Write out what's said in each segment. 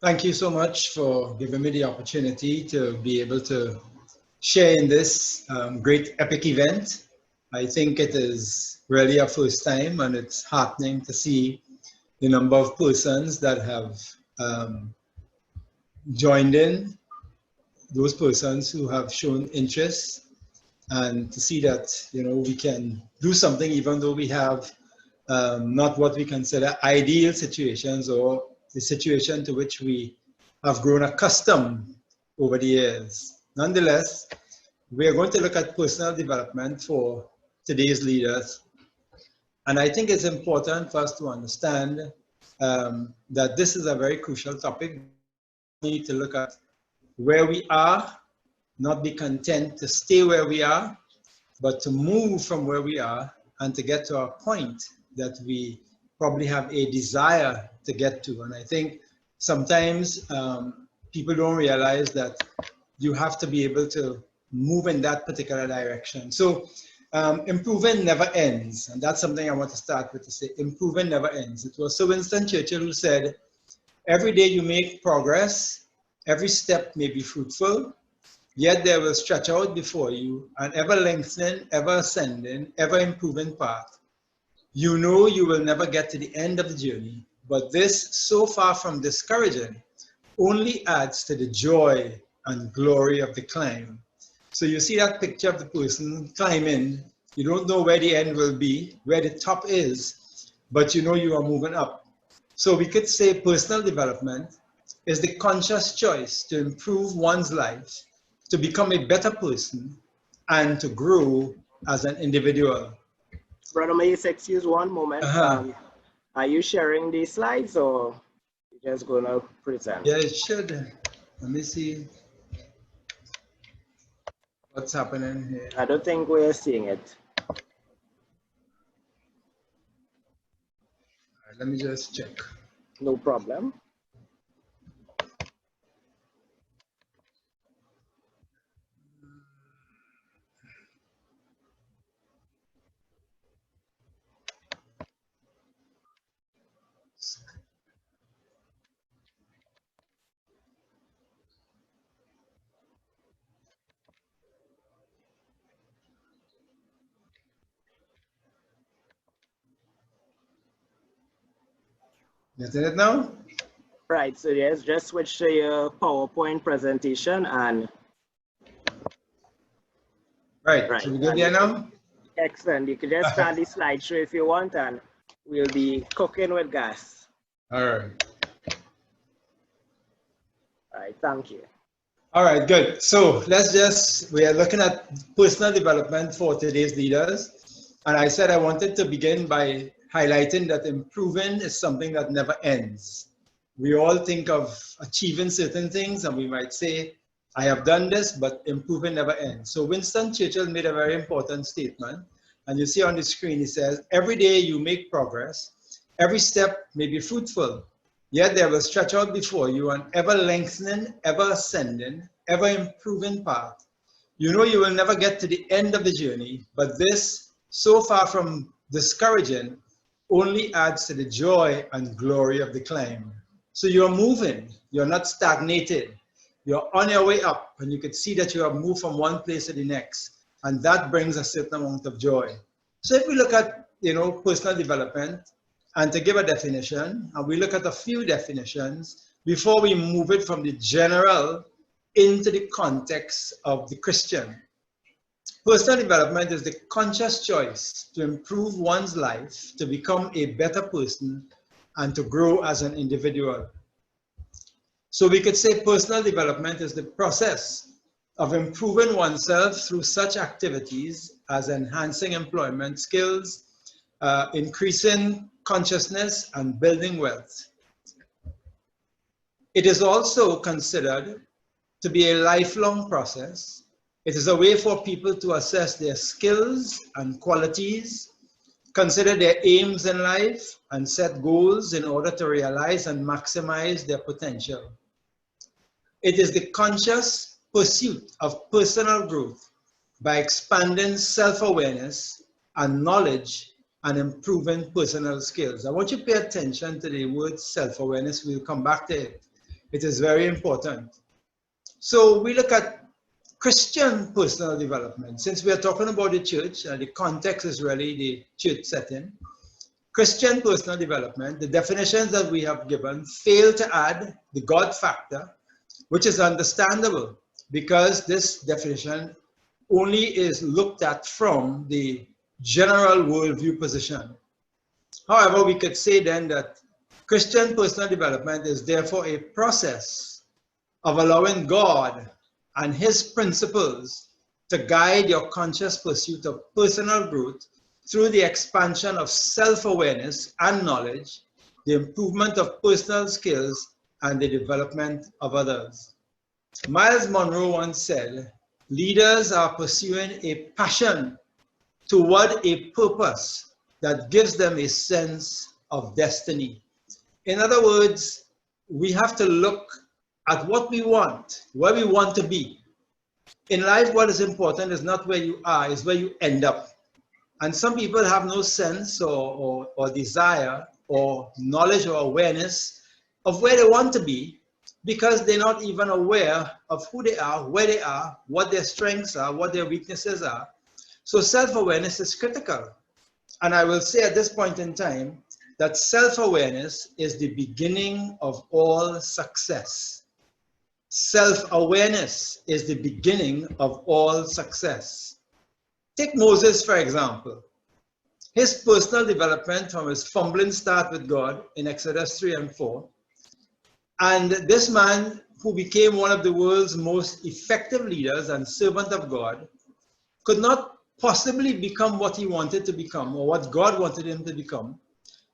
Thank you so much for giving me the opportunity to be able to share in this great epic event. I think it is really a first time, and it's heartening to see the number of persons that have um, joined in, those persons who have shown interest, and to see that we can do something even though we have not what we consider ideal situations or the situation to which we have grown accustomed over the years. Nonetheless, we are going to look at personal development for today's leaders. And I think it's important for us to understand that this is a very crucial topic. We need to look at where we are, not be content to stay where we are, but to move from where we are and to get to a point that we probably have a desire to get to. And I think sometimes people don't realize that you have to be able to move in that particular direction. So improving never ends. And that's something I want to start with, to say improving never ends. It was Sir Winston Churchill who said, every day you make progress, every step may be fruitful, yet there will stretch out before you an ever lengthening, ever ascending, ever improving path. You know you will never get to the end of the journey, but this, so far from discouraging, only adds to the joy and glory of the climb. So you see that picture of the person climbing, you don't know where the end will be, where the top is, but you know you are moving up. So we could say personal development is the conscious choice to improve one's life, to become a better person, and to grow as an individual. Brother Mahase, excuse one moment. Are you sharing these slides or you're just going to present? Yeah, it should. Let me see what's happening here. I don't think we're seeing it. Let me just check. No problem. Getting it now? Right, so yes, just switch to your PowerPoint presentation and... Right. So we good there now? Excellent. You can just start the slideshow if you want, and we'll be cooking with gas. All right. All right, thank you. All right, good. So we are looking at personal development for today's leaders. And I said I wanted to begin by highlighting that improving is something that never ends. We all think of achieving certain things and we might say, I have done this, but improving never ends. So Winston Churchill made a very important statement. And you see on the screen, he says, every day you make progress, every step may be fruitful, yet there will stretch out before you an ever lengthening, ever ascending, ever improving path. You know you will never get to the end of the journey, but this, so far from discouraging, only adds to the joy and glory of the climb. So you're moving, you're not stagnated. You're on your way up, and you can see that you have moved from one place to the next, and that brings a certain amount of joy. So if we look at, personal development, and to give a definition, and we look at a few definitions before we move it from the general into the context of the Christian. Personal development is the conscious choice to improve one's life, to become a better person, and to grow as an individual. So we could say personal development is the process of improving oneself through such activities as enhancing employment skills, increasing consciousness, and building wealth. It is also considered to be a lifelong process. It is a way for people to assess their skills and qualities, consider their aims in life, and set goals in order to realize and maximize their potential. It is the conscious pursuit of personal growth by expanding self-awareness and knowledge and improving personal skills. I want you to pay attention to the word self-awearness. We'll come back to it. It is very important. So we look at Christian personal development. Since we are talking about the church, and the context is really the church setting, Christian personal development, the definitions that we have given fail to add the God factor, which is understandable because this definition only is looked at from the general worldview position. However, we could say then that Christian personal development is therefore a process of allowing God and His principles to guide your conscious pursuit of personal growth through the expansion of self-awareness and knowledge, the improvement of personal skills, and the development of others. Miles Monroe once said, leaders are pursuing a passion toward a purpose that gives them a sense of destiny. In other words, we have to look at what we want, where we want to be. In life, what is important is not where you are, it's where you end up. And some people have no sense or desire or knowledge or awareness of where they want to be because they're not even aware of who they are, where they are, what their strengths are, what their weaknesses are. So self-awareness is critical. And I will say at this point in time that self-awareness is the beginning of all success. Self-awareness is the beginning of all success. Take Moses, for example. His personal development from his fumbling start with God in Exodus 3 and 4. And this man who became one of the world's most effective leaders and servant of God could not possibly become what he wanted to become or what God wanted him to become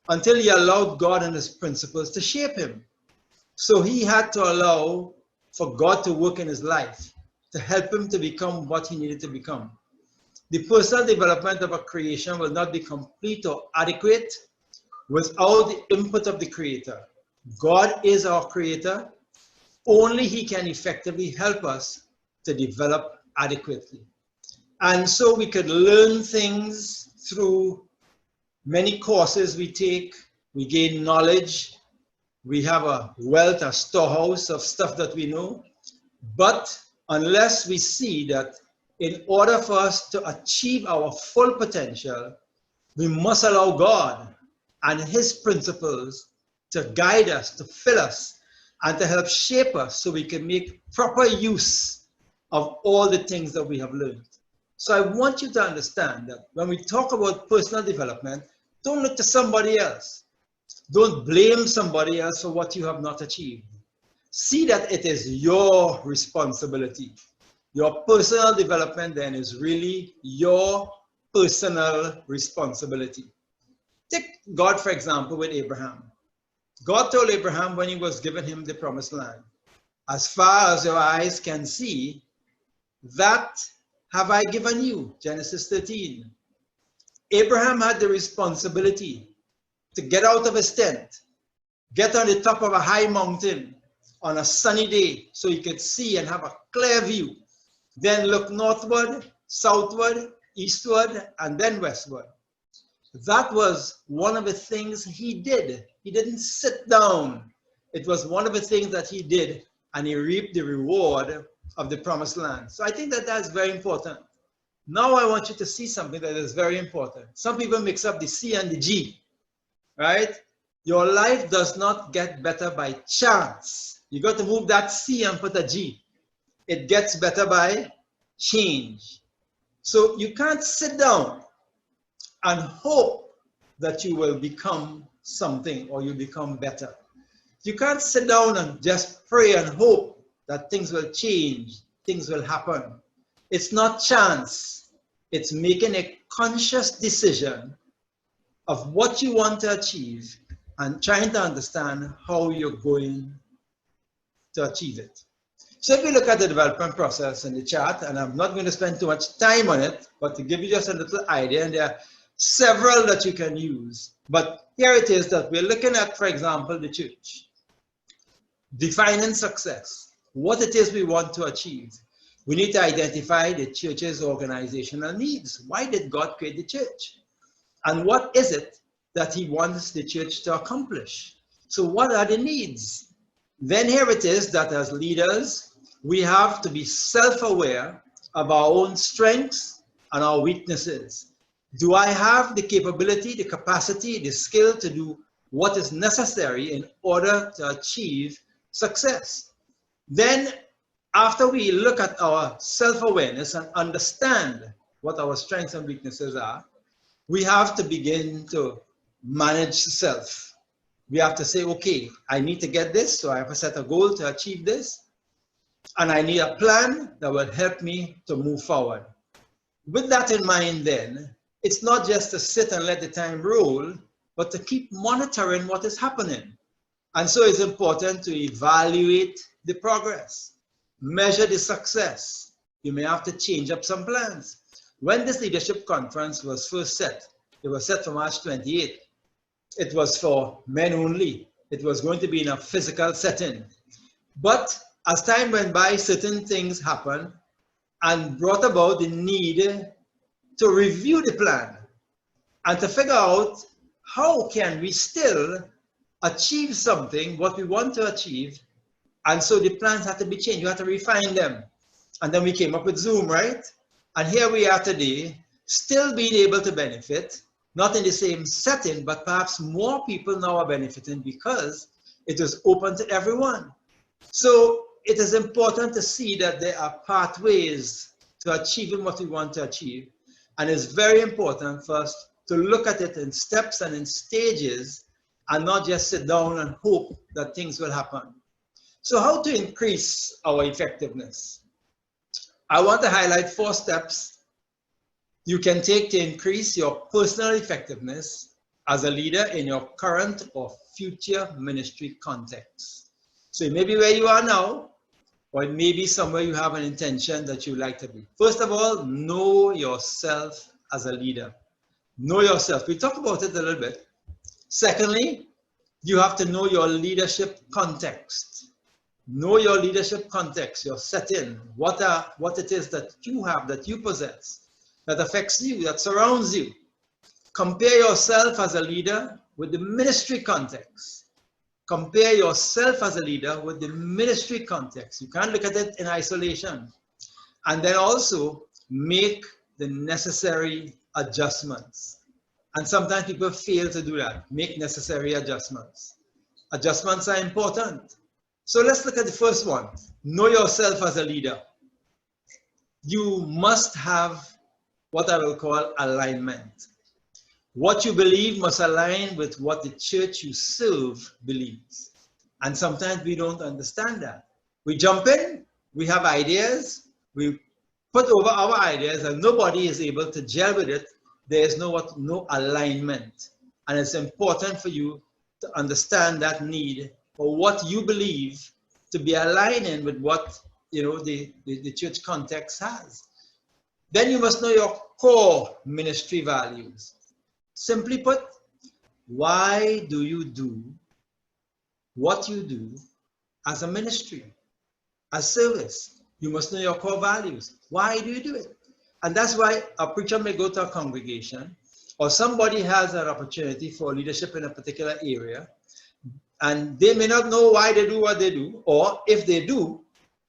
until he allowed God and his principles to shape him. So he had to allow for God to work in his life to help him to become what he needed to become. The personal development of a creation will not be complete or adequate without the input of the Creator. God is our Creator. Only He can effectively help us to develop adequately. And so we could learn things through many courses we take. We gain knowledge. We have a wealth, a storehouse of stuff that we know. But unless we see that in order for us to achieve our full potential, we must allow God and His principles to guide us, to fill us, and to help shape us so we can make proper use of all the things that we have learned. So I want you to understand that when we talk about personal development, don't look to somebody else. Don't blame somebody else for what you have not achieved. See that it is your responsibility. Your personal development then is really your personal responsibility. Take God, for example, with Abraham. God told Abraham when he was giving him the promised land, as far as your eyes can see, that have I given you, Genesis 13. Abraham had the responsibility to get out of his tent, get on the top of a high mountain on a sunny day so he could see and have a clear view. Then look northward, southward, eastward, and then westward. That was one of the things he did. He didn't sit down. It was one of the things that he did, and he reaped the reward of the promised land. So I think that that's very important. Now I want you to see something that is very important. Some people mix up the C and the G, right? Your life does not get better by chance. You got to move that C and put a G. It gets better by change. So you can't sit down and hope that you will become something or you become better. You can't sit down and just pray and hope that things will change, things will happen. It's not chance. It's making a conscious decision of what you want to achieve and trying to understand how you're going to achieve it. So if we look at the development process in the chart, and I'm not going to spend too much time on it, but to give you just a little idea, and there are several that you can use. But here it is that we're looking at, for example, the church. Defining success, what it is we want to achieve. We need to identify the church's organizational needs. Why did God create the church? And what is it that He wants the church to accomplish? So what are the needs? Then here it is that as leaders, we have to be self-aware of our own strengths and our weaknesses. Do I have the capability, the capacity, the skill to do what is necessary in order to achieve success? Then, after we look at our self-awareness and understand what our strengths and weaknesses are, we have to begin to manage self. We have to say, okay, I need to get this, so I have to set a goal to achieve this, and I need a plan that will help me to move forward. With that in mind then, it's not just to sit and let the time roll, but to keep monitoring what is happening. And so it's important to evaluate the progress, measure the success. You may have to change up some plans. When this leadership conference was first set, it was set for March 28th. It was for men only. It was going to be in a physical setting. But as time went by, certain things happened and brought about the need to review the plan and to figure out how can we still achieve something, what we want to achieve. And so the plans had to be changed. You had to refine them. And then we came up with Zoom, right? And here we are today, still being able to benefit, not in the same setting, but perhaps more people now are benefiting because it is open to everyone. So it is important to see that there are pathways to achieving what we want to achieve. And it's very important for us to look at it in steps and in stages and not just sit down and hope that things will happen. So how to increase our effectiveness? I want to highlight 4 steps you can take to increase your personal effectiveness as a leader in your current or future ministry context. So it may be where you are now, or it may be somewhere you have an intention that you like to be. First of all, know yourself as a leader. Know yourself. We talked about it a little bit. Secondly, you have to know your leadership context. Know your leadership context, your setting, what it is that you have, that you possess, that affects you, that surrounds you. Compare yourself as a leader with the ministry context. Compare yourself as a leader with the ministry context. You can't look at it in isolation. And then also make the necessary adjustments. And sometimes people fail to do that, make necessary adjustments. Adjustments are important. So let's look at the first one. Know yourself as a leader. You must have what I will call alignment. What you believe must align with what the church you serve believes. And sometimes we don't understand that. We jump in, we have ideas, we put over our ideas and nobody is able to gel with it. There is no alignment. And it's important for you to understand that need for what you believe to be aligning with what the church context has. Then you must know your core ministry values. Simply put, why do you do what you do as a ministry, as service? You must know your core values. Why do you do it? And that's why a preacher may go to a congregation, or somebody has an opportunity for leadership in a particular area, and they may not know why they do what they do, or if they do,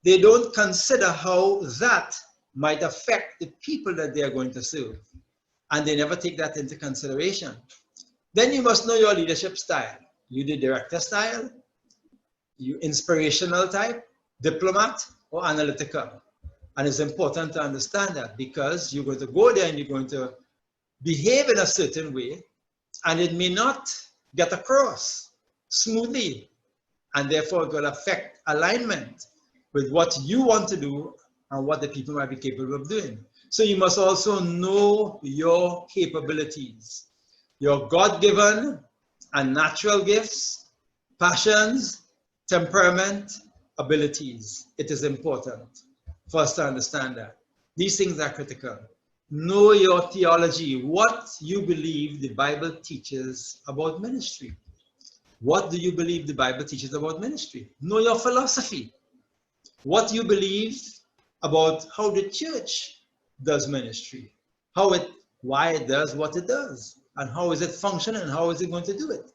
they don't consider how that might affect the people that they are going to serve. And they never take that into consideration. Then you must know your leadership style. You the director style, you inspirational type, diplomat, or analytical. And it's important to understand that because you're going to go there and you're going to behave in a certain way, and it may not get across smoothly, and therefore it will affect alignment with what you want to do and what the people might be capable of doing. So you must also know your capabilities, your God-given and natural gifts, passions, temperament, abilities. It is important for us to understand that. These things are critical. Know your theology, what you believe the Bible teaches about ministry. What do you believe the Bible teaches about ministry? Know your philosophy. What you believe about how the church does ministry, why it does what it does, and how is it functioning, and how is it going to do it.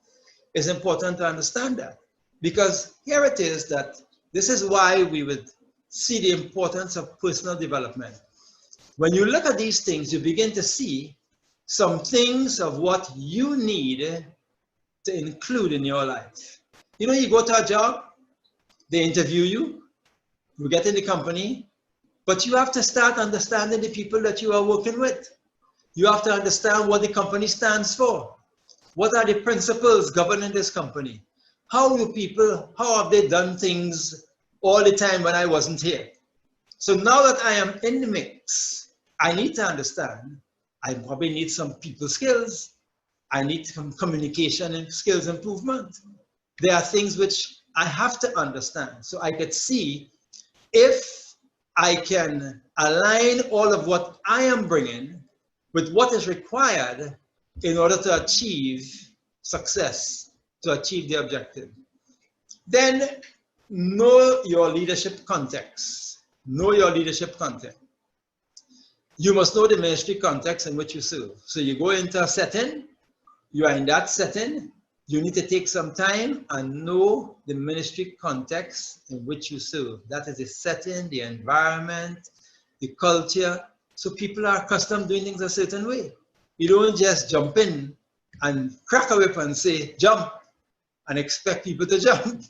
It's important to understand that. Because here it is that this is why we would see the importance of personal development. When you look at these things, you begin to see some things of what you need to include in your life. You know, you go to a job, they interview you, you get in the company, but you have to start understanding the people that you are working with. You have to understand what the company stands for. What are the principles governing this company? How have they done things all the time when I wasn't here? So now that I am in the mix, I need to understand. I probably need some people skills. I need some communication and skills improvement. There are things which I have to understand so I could see if I can align all of what I am bringing with what is required in order to achieve success, to achieve the objective. Then know your leadership context. Know your leadership context. You must know the ministry context in which you serve. So you go into a setting, you are in that setting, you need to take some time and know the ministry context in which you serve. That is the setting, the environment, the culture. So people are accustomed doing things a certain way. You don't just jump in and crack a whip and say, jump, and expect people to jump.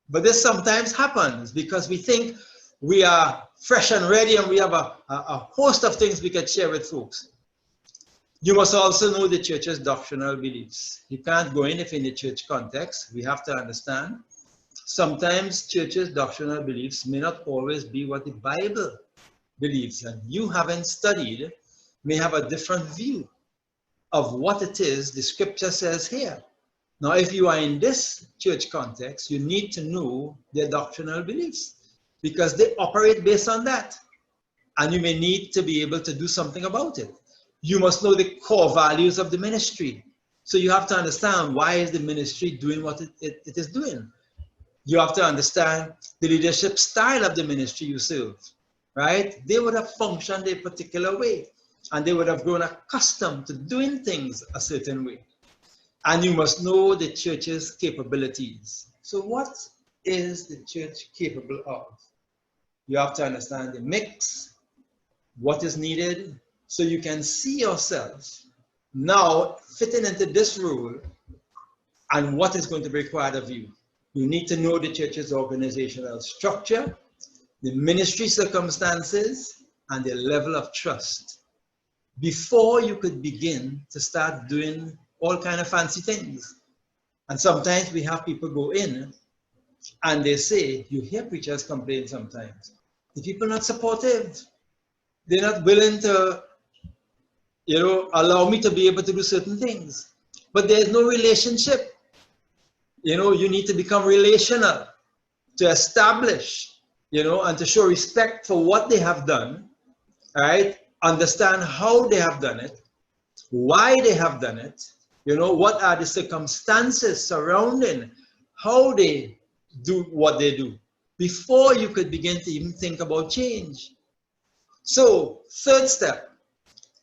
But this sometimes happens because we think we are fresh and ready and we have a host of things we could share with folks. You must also know the church's doctrinal beliefs. You can't go in if in the church context. We have to understand. Sometimes church's doctrinal beliefs may not always be what the Bible believes, and you haven't studied, may have a different view of what it is the scripture says here. Now, if you are in this church context, you need to know their doctrinal beliefs because they operate based on that. And you may need to be able to do something about it. You must know the core values of the ministry. So you have to understand why is the ministry doing what it is doing. You have to understand the leadership style of the ministry you serve, right? They would have functioned a particular way and they would have grown accustomed to doing things a certain way. And you must know the church's capabilities. So what is the church capable of? You have to understand the mix, what is needed, so you can see yourself now fitting into this role and what is going to be required of you. You need to know the church's organizational structure, the ministry circumstances, and the level of trust before you could begin to start doing all kind of fancy things. And sometimes we have people go in and they say, you hear preachers complain sometimes, the people are not supportive. They're not willing to, allow me to be able to do certain things. But there's no relationship. You need to become relational to establish, and to show respect for what they have done, right? Understand how they have done it, why they have done it, what are the circumstances surrounding how they do what they do before you could begin to even think about change. So, third step,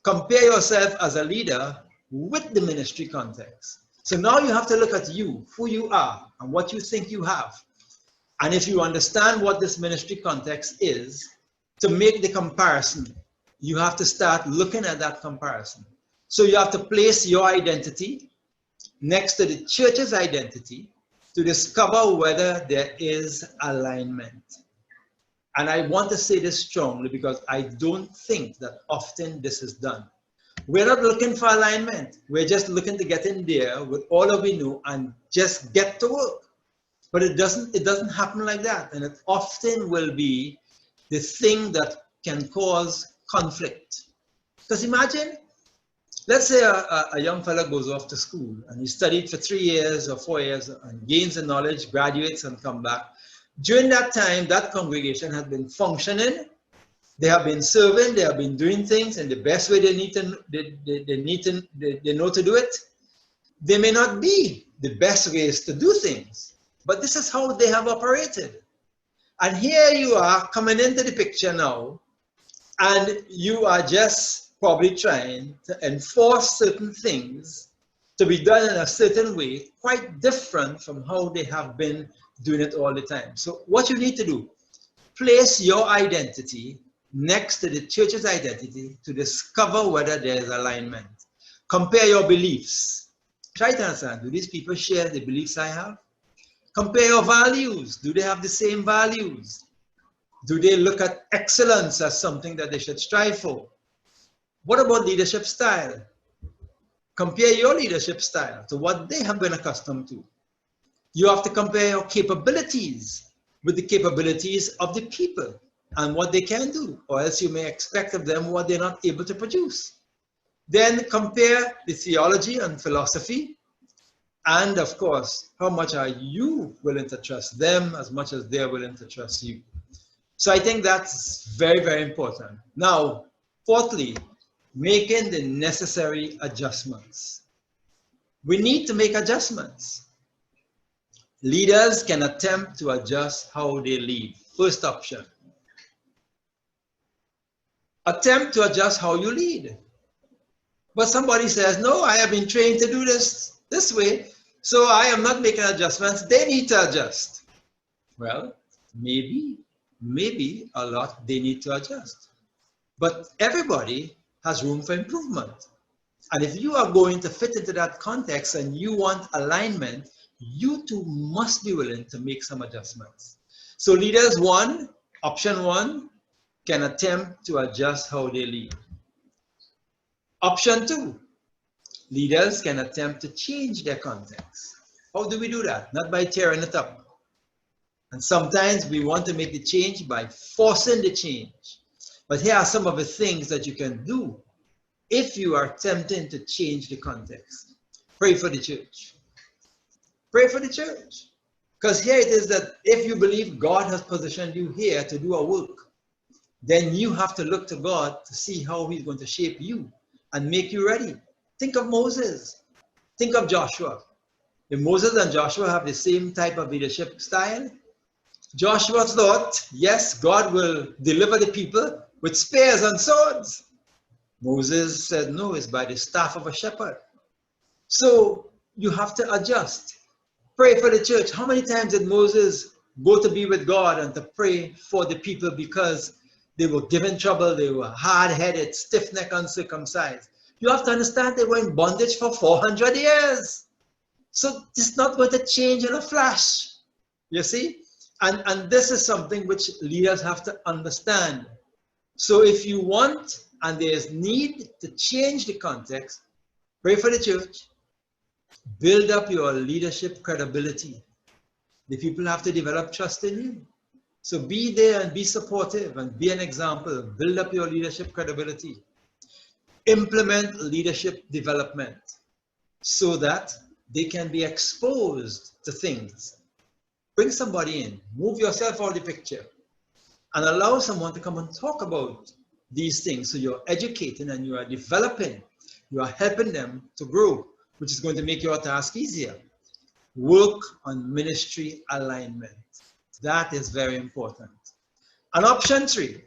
compare yourself as a leader with the ministry context. So now you have to look at you, who you are, and what you think you have. And if you understand what this ministry context is, to make the comparison, you have to start looking at that comparison. So you have to place your identity next to the church's identity to discover whether there is alignment. And I want to say this strongly because I don't think that often this is done. We're not looking for alignment. We're just looking to get in there with all of we know and just get to work. But it doesn't happen like that. And it often will be the thing that can cause conflict. Because imagine, let's say a young fellow goes off to school and he studied for 3 years or 4 years and gains the knowledge, graduates and come back. During that time, that congregation has been functioning. They have been serving, they have been doing things in the best way they know to do it. They may not be the best ways to do things, but this is how they have operated. And here you are coming into the picture now, and you are just probably trying to enforce certain things to be done in a certain way, quite different from how they have been doing it all the time. So what you need to do, place your identity next to the church's identity to discover whether there's alignment. Compare your beliefs. Try to understand, do these people share the beliefs I have? Compare your values. Do they have the same values? Do they look at excellence as something that they should strive for? What about leadership style? Compare your leadership style to what they have been accustomed to. You have to compare your capabilities with the capabilities of the people and what they can do, or else you may expect of them what they're not able to produce. Then compare the theology and philosophy, and of course, how much are you willing to trust them as much as they're willing to trust you. So I think that's very, very important. Now, fourthly, making the necessary adjustments. We need to make adjustments. Leaders can attempt to adjust how they lead. First option. Attempt to adjust how you lead. But somebody says, no, I have been trained to do this way, so I am not making adjustments. They need to adjust. Well, maybe a lot they need to adjust. But everybody has room for improvement. And if you are going to fit into that context and you want alignment, you too must be willing to make some adjustments. So leaders, option one, can attempt to adjust how they lead. Option two, leaders can attempt to change their context. How do we do that? Not by tearing it up. And sometimes we want to make the change by forcing the change. But here are some of the things that you can do if you are attempting to change the context. Pray for the church. Pray for the church. Because here it is that if you believe God has positioned you here to do a work, then you have to look to God to see how he's going to shape you and make you ready. Think of Moses. Think of Joshua. If Moses and Joshua have the same type of leadership style, Joshua thought, yes, God will deliver the people with spears and swords. Moses said, no, it's by the staff of a shepherd. So you have to adjust. Pray for the church. How many times did Moses go to be with God and to pray for the people because they were given trouble, they were hard-headed, stiff-necked, uncircumcised? You have to understand they were in bondage for 400 years. So it's not going to change in a flash, you see? And this is something which leaders have to understand. So if you want and there's need to change the context, pray for the church, build up your leadership credibility. The people have to develop trust in you. So be there and be supportive and be an example. Build up your leadership credibility. Implement leadership development so that they can be exposed to things. Bring somebody in, move yourself out of the picture, and allow someone to come and talk about these things. So you're educating and you are developing, you are helping them to grow, which is going to make your task easier. Work on ministry alignment. That is very important. And option three,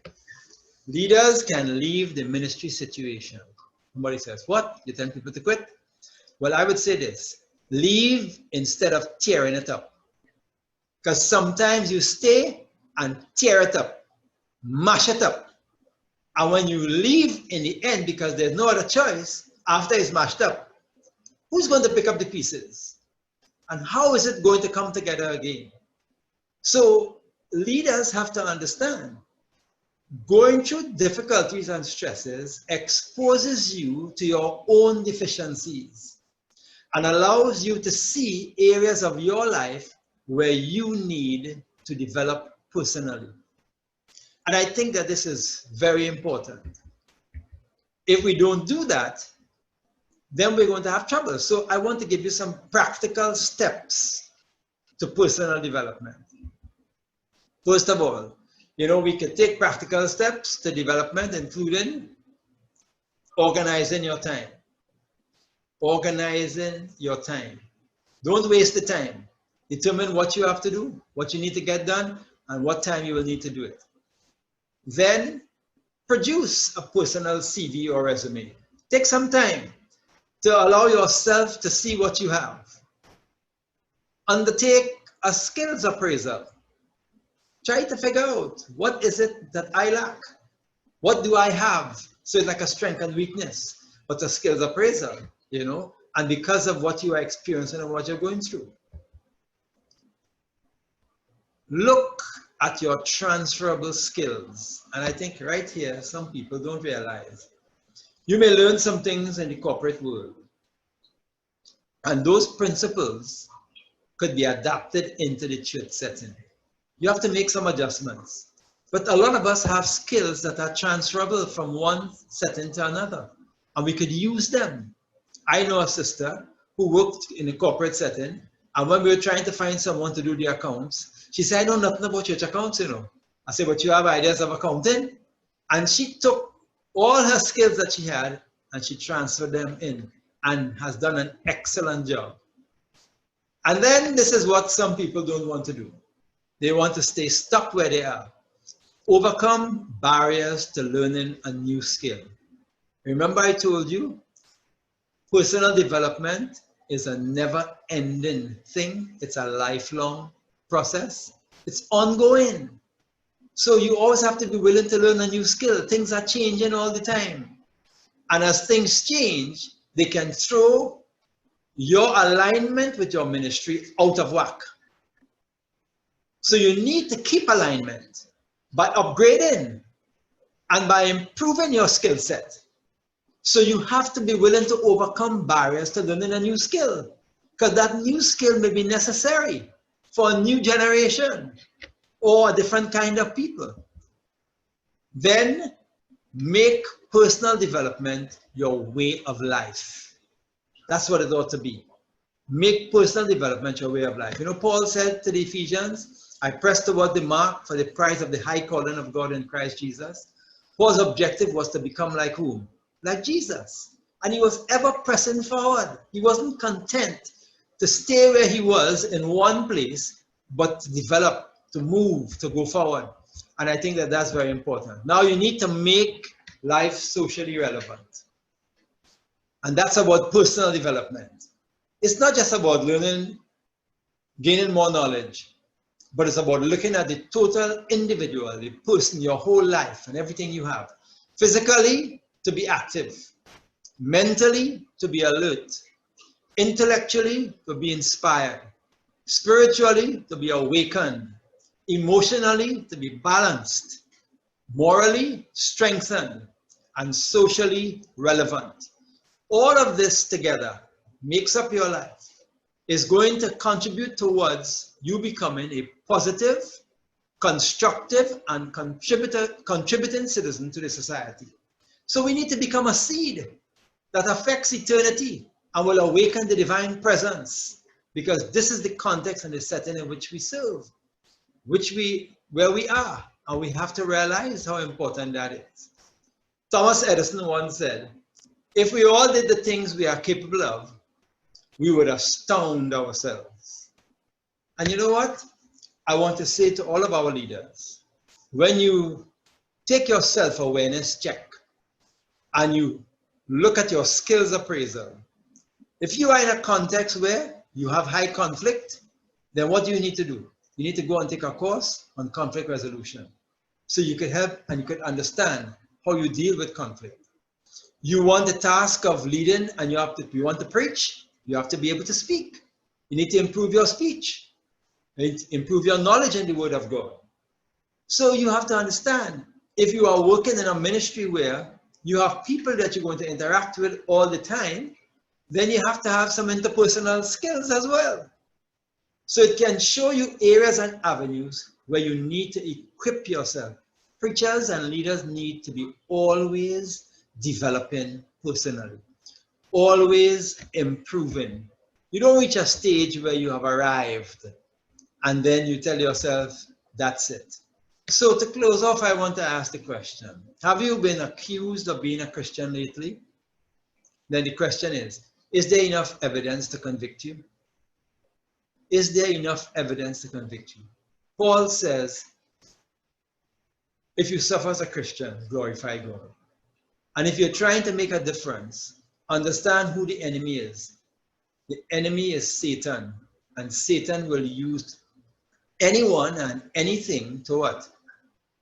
leaders can leave the ministry situation. Somebody says, what? You tell people to quit? Well, I would say this, leave instead of tearing it up. Because sometimes you stay and tear it up, mash it up. And when you leave in the end, because there's no other choice, after it's mashed up, who's going to pick up the pieces? And how is it going to come together again? So leaders have to understand, going through difficulties and stresses exposes you to your own deficiencies and allows you to see areas of your life where you need to develop personally. And I think that this is very important. If we don't do that, then we're going to have trouble. So I want to give you some practical steps to personal development. First of all, we could take practical steps to development, including organizing your time. Organizing your time. Don't waste the time. Determine what you have to do, what you need to get done, and what time you will need to do it. Then produce a personal CV or resume. Take some time to allow yourself to see what you have. Undertake a skills appraisal. Try to figure out, what is it that I lack? What do I have? So it's like a strength and weakness, but a skills appraisal, you know, and because of what you are experiencing and what you're going through. Look at your transferable skills. And I think right here, some people don't realize. You may learn some things in the corporate world, and those principles could be adapted into the church setting. You have to make some adjustments. But a lot of us have skills that are transferable from one setting to another, and we could use them. I know a sister who worked in a corporate setting, and when we were trying to find someone to do the accounts, she said, I know nothing about church accounts, you know. I said, but you have ideas of accounting? And she took all her skills that she had and she transferred them in and has done an excellent job. And then this is what some people don't want to do. They want to stay stuck where they are. Overcome barriers to learning a new skill. Remember I told you, personal development is a never-ending thing. It's a lifelong process. It's ongoing. So you always have to be willing to learn a new skill. Things are changing all the time. And as things change, they can throw your alignment with your ministry out of whack. So you need to keep alignment by upgrading and by improving your skill set. So you have to be willing to overcome barriers to learning a new skill, because that new skill may be necessary for a new generation or a different kind of people. Then make personal development your way of life. That's what it ought to be. Make personal development your way of life. You know, Paul said to the Ephesians, I press toward the mark for the prize of the high calling of God in Christ Jesus. Paul's objective was to become like whom? Like Jesus. And he was ever pressing forward. He wasn't content to stay where he was in one place, but to develop, to move, to go forward. And I think that that's very important. Now you need to make life socially relevant. And that's about personal development. It's not just about learning, gaining more knowledge, but it's about looking at the total individual, the person, your whole life and everything you have. Physically, to be active. Mentally, to be alert. Intellectually, to be inspired. Spiritually, to be awakened. Emotionally, to be balanced. Morally, strengthened. And socially relevant. All of this together makes up your life, is going to contribute towards you becoming a positive, constructive, and contributing citizen to the society. So we need to become a seed that affects eternity and will awaken the divine presence, because this is the context and the setting in which we serve, where we are, and we have to realize how important that is. Thomas Edison once said, if we all did the things we are capable of, we would astound ourselves. And you know what? I want to say to all of our leaders, when you take your self-awareness check and you look at your skills appraisal, if you are in a context where you have high conflict, then what do you need to do? You need to go and take a course on conflict resolution, so you could help and you could understand how you deal with conflict. You want the task of leading and you want to preach, you have to be able to speak. You need to improve your speech. You need to improve your knowledge in the Word of God. So you have to understand, if you are working in a ministry where you have people that you're going to interact with all the time, then you have to have some interpersonal skills as well. So it can show you areas and avenues where you need to equip yourself. Preachers and leaders need to be always developing personally, always improving. You don't reach a stage where you have arrived and then you tell yourself, that's it. So to close off, I want to ask the question, have you been accused of being a Christian lately? Then the question is there enough evidence to convict you? Is there enough evidence to convict you? Paul says, if you suffer as a Christian, glorify God. And if you're trying to make a difference, understand who the enemy is. The enemy is Satan, and Satan will use anyone and anything to what?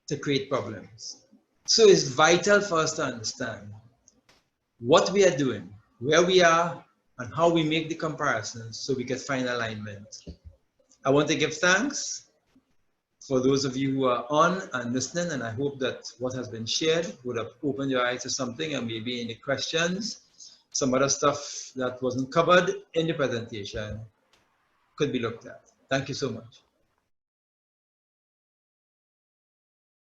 To create problems. So it's vital for us to understand what we are doing, where we are, and how we make the comparisons so we can find alignment. I want to give thanks for those of you who are on and listening, and I hope that what has been shared would have opened your eyes to something, and maybe any questions, some other stuff that wasn't covered in the presentation could be looked at. Thank you so much.